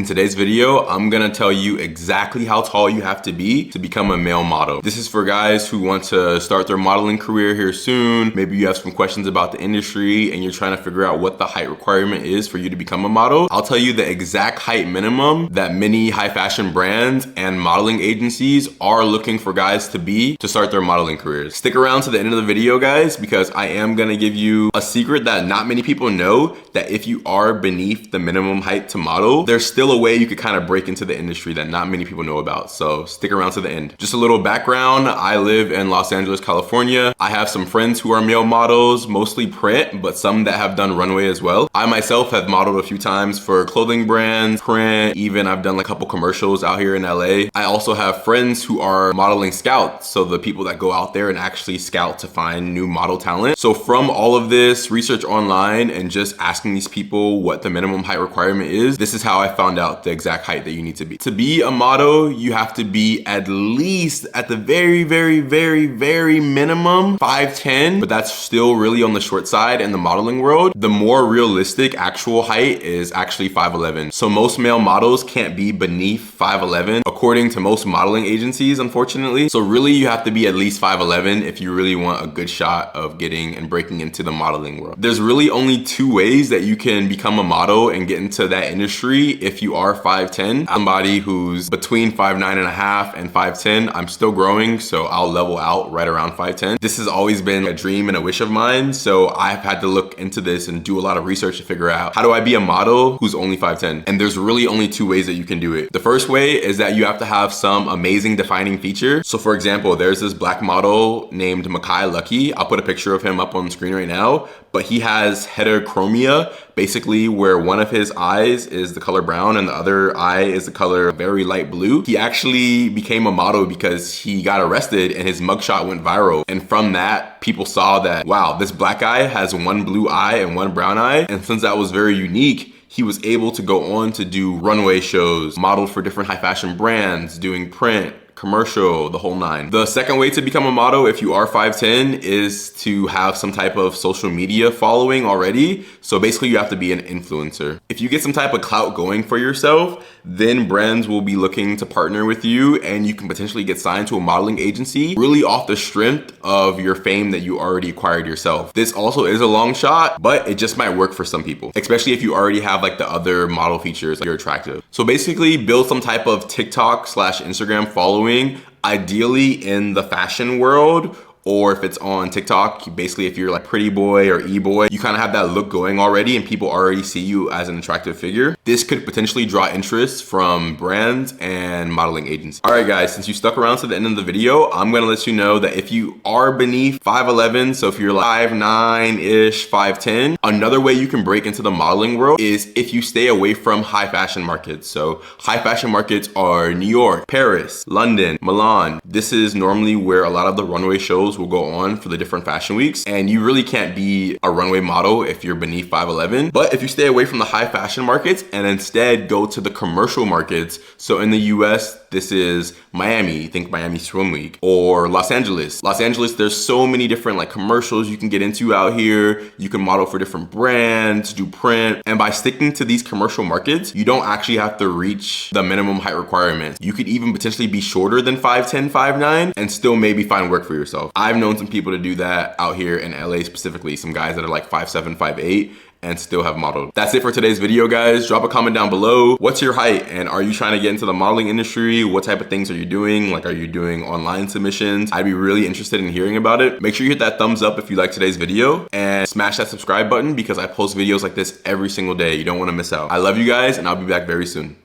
today's video, I'm gonna tell you exactly how tall you have to be to become a male model. This is for guys who want to start their modeling career here soon. Maybe you have some questions about the industry and you're trying to figure out what the height requirement is for you to become a model. I'll tell you the exact height minimum that many high fashion brands and modeling agencies are looking for guys to be to start their modeling careers. Stick around to the end of the video, guys, because I am gonna give you a secret that not many people know, that if you are beneath the minimum height to model, there's still a way you could kind of break into the industry that not many people know about. So stick around to the end. Just a little background. I live in Los Angeles, California. I have some friends who are male models, mostly print, but some that have done runway as well. I myself have modeled a few times for clothing brands, print, even I've done like a couple commercials out here in LA. I also have friends who are modeling scouts. So the people that go out there and actually scout to find new model talent. So from all of this research online and just asking these people what the minimum height requirement is, this is how I found out the exact height that you need to be. To be a model, you have to be at least at the very minimum 5'10", but that's still really on the short side in the modeling world. The more realistic actual height is actually 5'11". So most male models can't be beneath 5'11", according to most modeling agencies, unfortunately. So really you have to be at least 5'11" if you really want a good shot of getting and breaking into the modeling world. There's really only two ways that you can become a model and get into that industry if you are 5'10". Somebody who's between 5'9.5" and 5'10". I'm still growing, so I'll level out right around 5'10". This has always been a dream and a wish of mine, so I've had to look into this and do a lot of research to figure out, how do I be a model who's only 5'10"? And there's really only two ways that you can do it. The first way is that you have to have some amazing defining feature. So for example, there's this black model named Makai Lucky. I'll put a picture of him up on the screen right now, but he has heterochromia, basically where one of his eyes is the color brown and the other eye is the color very light blue. He actually became a model because he got arrested and his mugshot went viral. And from that, people saw that, wow, this black guy has one blue eye and one brown eye. And since that was very unique, he was able to go on to do runway shows, model for different high fashion brands, doing print, commercial, the whole nine. The second way to become a model if you are 5'10" is to have some type of social media following already. So basically you have to be an influencer. If you get some type of clout going for yourself, then brands will be looking to partner with you and you can potentially get signed to a modeling agency really off the strength of your fame that you already acquired yourself. This also is a long shot, but it just might work for some people, especially if you already have like the other model features, like you're attractive. So basically build some type of TikTok/Instagram following, ideally in the fashion world, or if it's on TikTok, basically if you're like pretty boy or e-boy, you kind of have that look going already and people already see you as an attractive figure. This could potentially draw interest from brands and modeling agencies. All right guys, since you stuck around to the end of the video, I'm gonna let you know that if you are beneath 5'11", so if you're like 5'9"-ish, 5'10", another way you can break into the modeling world is if you stay away from high fashion markets. So high fashion markets are New York, Paris, London, Milan. This is normally where a lot of the runway shows will go on for the different fashion weeks, and you really can't be a runway model if you're beneath 5'11". But if you stay away from the high fashion markets and instead go to the commercial markets, so in the US, this is Miami, think Miami Swim Week, or Los Angeles. Los Angeles, there's so many different like commercials you can get into out here. You can model for different brands, do print, and by sticking to these commercial markets, you don't actually have to reach the minimum height requirements. You could even potentially be shorter than 5'10", 5'9", and still maybe find work for yourself. I've known some people to do that out here in LA specifically, some guys that are like 5'7", 5'8", and still have modeled. That's it for today's video, guys. Drop a comment down below. What's your height? And are you trying to get into the modeling industry? What type of things are you doing? Like, are you doing online submissions? I'd be really interested in hearing about it. Make sure you hit that thumbs up if you like today's video and smash that subscribe button because I post videos like this every single day. You don't want to miss out. I love you guys and I'll be back very soon.